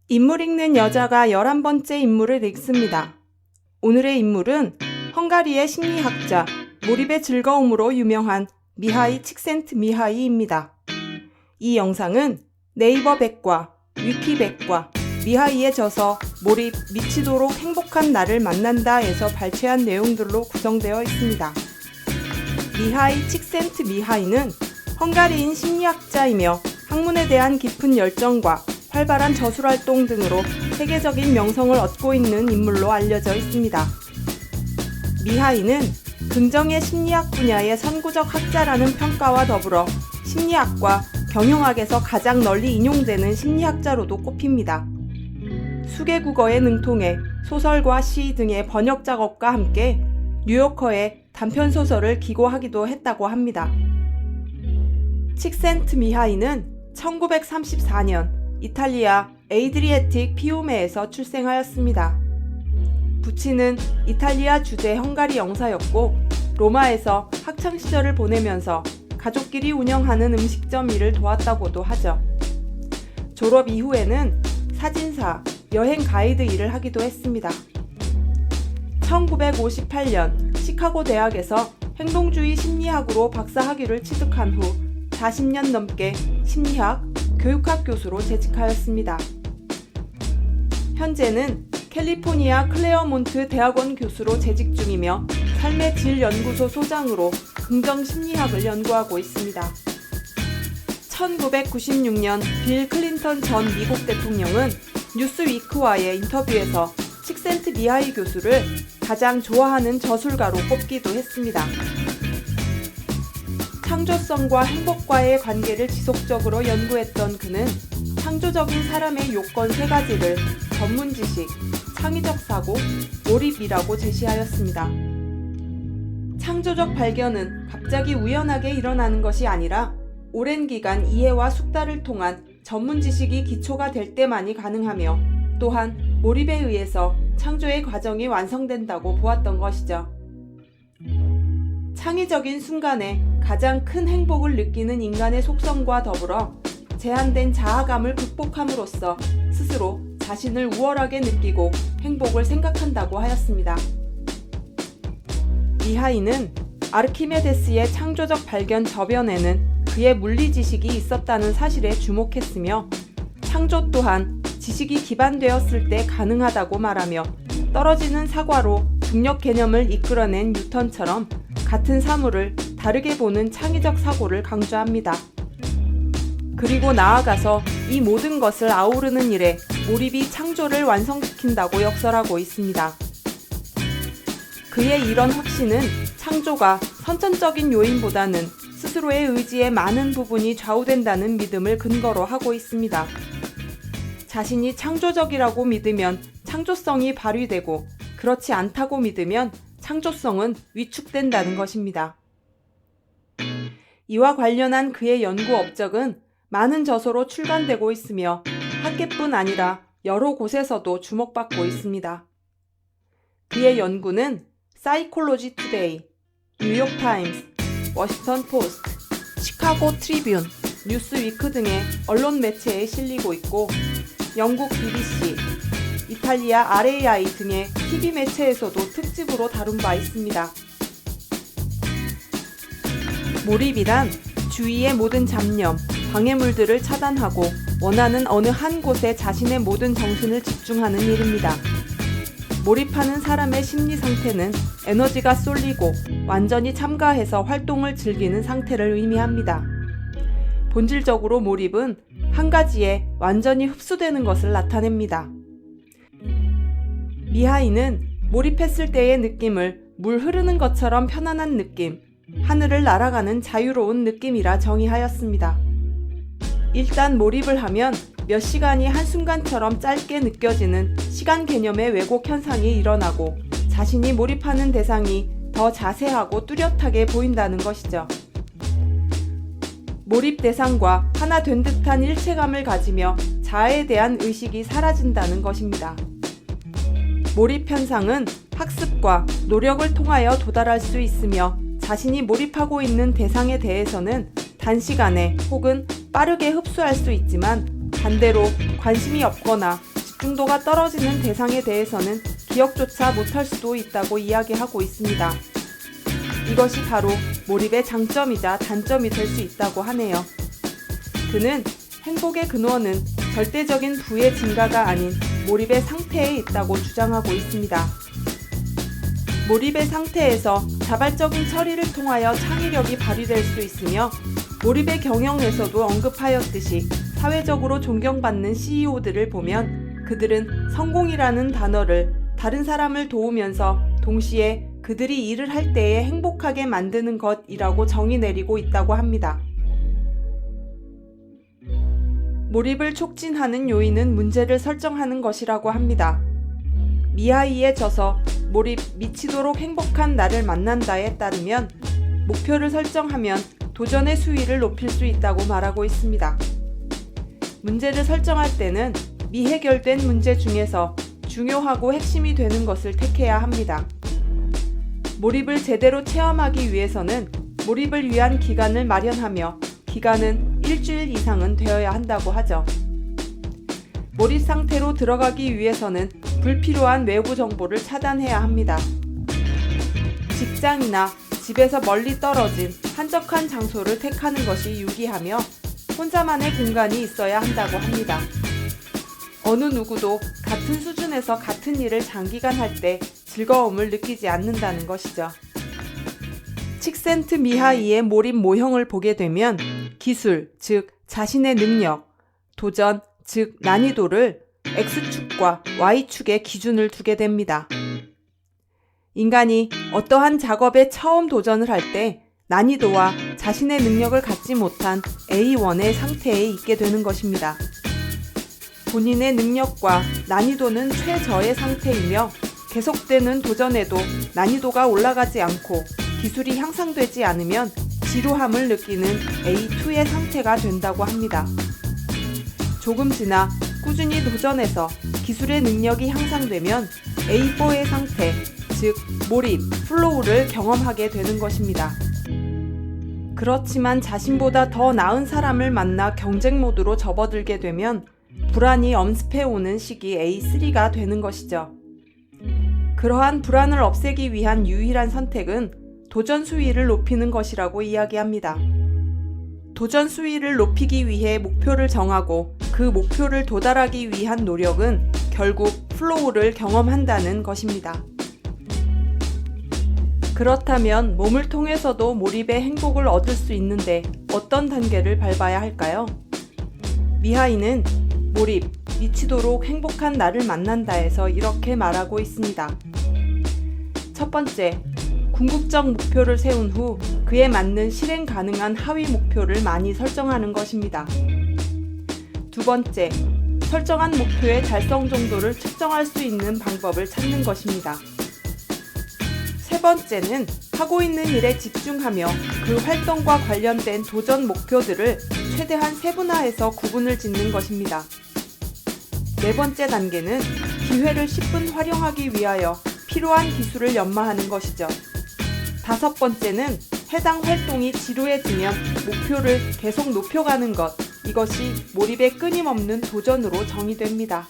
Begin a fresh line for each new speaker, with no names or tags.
인물 읽는 여자가 11번째 인물을 읽습니다. 오늘의 인물은 헝가리의 심리학자, 몰입의 즐거움으로 유명한 미하이 칙센트미하이입니다. 이 영상은 네이버 백과, 위키 백과, 미하이의 저서 몰입 미치도록 행복한 나를 만난다에서 발췌한 내용들로 구성되어 있습니다. 미하이 칙센트미하이는 헝가리인 심리학자이며 학문에 대한 깊은 열정과 활발한 저술활동 등으로 세계적인 명성을 얻고 있는 인물로 알려져 있습니다. 미하이는 긍정의 심리학 분야의 선구적 학자라는 평가와 더불어 심리학과 경영학에서 가장 널리 인용되는 심리학자로도 꼽힙니다. 수개국어에 능통해 소설과 시 등의 번역 작업과 함께 뉴요커에 단편소설을 기고하기도 했다고 합니다. 칙센트미하이는 1934년 이탈리아 에이드리에틱 피우메에서 출생하였습니다. 부친은 이탈리아 주재 헝가리 영사였고 로마에서 학창시절을 보내면서 가족끼리 운영하는 음식점 일을 도왔다고도 하죠. 졸업 이후에는 사진사, 여행 가이드 일을 하기도 했습니다. 1958년 시카고 대학에서 행동주의 심리학으로 박사학위를 취득한 후 40년 넘게 심리학, 교육학 교수로 재직하였습니다. 현재는 캘리포니아 클레어몬트 대학원 교수로 재직 중이며 삶의 질 연구소 소장으로 긍정 심리학을 연구하고 있습니다. 1996년 빌 클린턴 전 미국 대통령은 뉴스위크와의 인터뷰에서 칙센트미하이 교수를 가장 좋아하는 저술가로 꼽기도 했습니다. 창조성과 행복과의 관계를 지속적으로 연구했던 그는 창조적인 사람의 요건 3가지를 전문지식, 창의적 사고, 몰입이라고 제시하였습니다. 창조적 발견은 갑자기 우연하게 일어나는 것이 아니라 오랜 기간 이해와 숙달을 통한 전문지식이 기초가 될 때만이 가능하며 또한 몰입에 의해서 창조의 과정이 완성된다고 보았던 것이죠. 창의적인 순간에 가장 큰 행복을 느끼는 인간의 속성과 더불어 제한된 자아감을 극복함으로써 스스로 자신을 우월하게 느끼고 행복을 생각한다고 하였습니다. 미하이는 아르키메데스의 창조적 발견 저변에는 그의 물리 지식이 있었다는 사실에 주목했으며 창조 또한 지식이 기반되었을 때 가능하다고 말하며 떨어지는 사과로 중력 개념을 이끌어낸 뉴턴처럼 같은 사물을 다르게 보는 창의적 사고를 강조합니다. 그리고 나아가서 이 모든 것을 아우르는 일에 몰입이 창조를 완성시킨다고 역설하고 있습니다. 그의 이런 확신은 창조가 선천적인 요인보다는 스스로의 의지에 많은 부분이 좌우된다는 믿음을 근거로 하고 있습니다. 자신이 창조적이라고 믿으면 창조성이 발휘되고 그렇지 않다고 믿으면 창조성은 위축된다는 것입니다. 이와 관련한 그의 연구 업적은 많은 저서로 출간되고 있으며 학계뿐 아니라 여러 곳에서도 주목받고 있습니다. 그의 연구는 사이콜로지 투데이, 뉴욕타임스, 워싱턴 포스트, 시카고 트리뷴, 뉴스위크 등의 언론 매체에 실리고 있고 영국 BBC, 이탈리아 RAI 등의 TV 매체에서도 특집으로 다룬 바 있습니다. 몰입이란 주위의 모든 잡념, 방해물들을 차단하고 원하는 어느 한 곳에 자신의 모든 정신을 집중하는 일입니다. 몰입하는 사람의 심리 상태는 에너지가 쏠리고 완전히 참가해서 활동을 즐기는 상태를 의미합니다. 본질적으로 몰입은 한 가지에 완전히 흡수되는 것을 나타냅니다. 미하이는 몰입했을 때의 느낌을 물 흐르는 것처럼 편안한 느낌, 하늘을 날아가는 자유로운 느낌이라 정의하였습니다. 일단 몰입을 하면 몇 시간이 한순간처럼 짧게 느껴지는 시간 개념의 왜곡 현상이 일어나고 자신이 몰입하는 대상이 더 자세하고 뚜렷하게 보인다는 것이죠. 몰입 대상과 하나 된 듯한 일체감을 가지며 자아에 대한 의식이 사라진다는 것입니다. 몰입 현상은 학습과 노력을 통하여 도달할 수 있으며 자신이 몰입하고 있는 대상에 대해서는 단시간에 혹은 빠르게 흡수할 수 있지만 반대로 관심이 없거나 집중도가 떨어지는 대상에 대해서는 기억조차 못할 수도 있다고 이야기하고 있습니다. 이것이 바로 몰입의 장점이자 단점이 될 수 있다고 하네요. 그는 행복의 근원은 절대적인 부의 증가가 아닌 몰입의 상태에 있다고 주장하고 있습니다. 몰입의 상태에서 자발적인 처리를 통하여 창의력이 발휘될 수 있으며 몰입의 경영에서도 언급하였듯이 사회적으로 존경받는 CEO들을 보면 그들은 성공이라는 단어를 다른 사람을 도우면서 동시에 그들이 일을 할 때에 행복하게 만드는 것이라고 정의 내리고 있다고 합니다. 몰입을 촉진하는 요인은 문제를 설정하는 것이라고 합니다. 미하이의 저서 몰입 미치도록 행복한 나를 만난다에 따르면 목표를 설정하면 도전의 수위를 높일 수 있다고 말하고 있습니다. 문제를 설정할 때는 미해결된 문제 중에서 중요하고 핵심이 되는 것을 택해야 합니다. 몰입을 제대로 체험하기 위해서는 몰입을 위한 기간을 마련하며 기간은 일주일 이상은 되어야 한다고 하죠. 몰입 상태로 들어가기 위해서는 불필요한 외부 정보를 차단해야 합니다. 직장이나 집에서 멀리 떨어진 한적한 장소를 택하는 것이 유리하며 혼자만의 공간이 있어야 한다고 합니다. 어느 누구도 같은 수준에서 같은 일을 장기간 할 때 즐거움을 느끼지 않는다는 것이죠. 칙센트 미하이의 몰입 모형을 보게 되면 기술, 즉 자신의 능력, 도전, 즉 난이도를 X축과 Y축의 기준을 두게 됩니다. 인간이 어떠한 작업에 처음 도전을 할 때 난이도와 자신의 능력을 갖지 못한 A1의 상태에 있게 되는 것입니다. 본인의 능력과 난이도는 최저의 상태이며 계속되는 도전에도 난이도가 올라가지 않고 기술이 향상되지 않으면 지루함을 느끼는 A2의 상태가 된다고 합니다. 조금 지나 꾸준히 도전해서 기술의 능력이 향상되면 A4의 상태, 즉 몰입, 플로우를 경험하게 되는 것입니다. 그렇지만 자신보다 더 나은 사람을 만나 경쟁 모드로 접어들게 되면 불안이 엄습해오는 시기 A3가 되는 것이죠. 그러한 불안을 없애기 위한 유일한 선택은 도전 수위를 높이는 것이라고 이야기합니다. 도전 수위를 높이기 위해 목표를 정하고 그 목표를 도달하기 위한 노력은 결국 플로우를 경험한다는 것입니다. 그렇다면 몸을 통해서도 몰입의 행복을 얻을 수 있는데 어떤 단계를 밟아야 할까요? 미하이는 몰입, 미치도록 행복한 나를 만난다에서 이렇게 말하고 있습니다. 첫 번째, 궁극적 목표를 세운 후 그에 맞는 실행 가능한 하위 목표를 많이 설정하는 것입니다. 두 번째, 설정한 목표의 달성 정도를 측정할 수 있는 방법을 찾는 것입니다. 세 번째는 하고 있는 일에 집중하며 그 활동과 관련된 도전 목표들을 최대한 세분화해서 구분을 짓는 것입니다. 네 번째 단계는 기회를 10분 활용하기 위하여 필요한 기술을 연마하는 것이죠. 다섯 번째는 해당 활동이 지루해지면 목표를 계속 높여가는 것, 이것이 몰입의 끊임없는 도전으로 정의됩니다.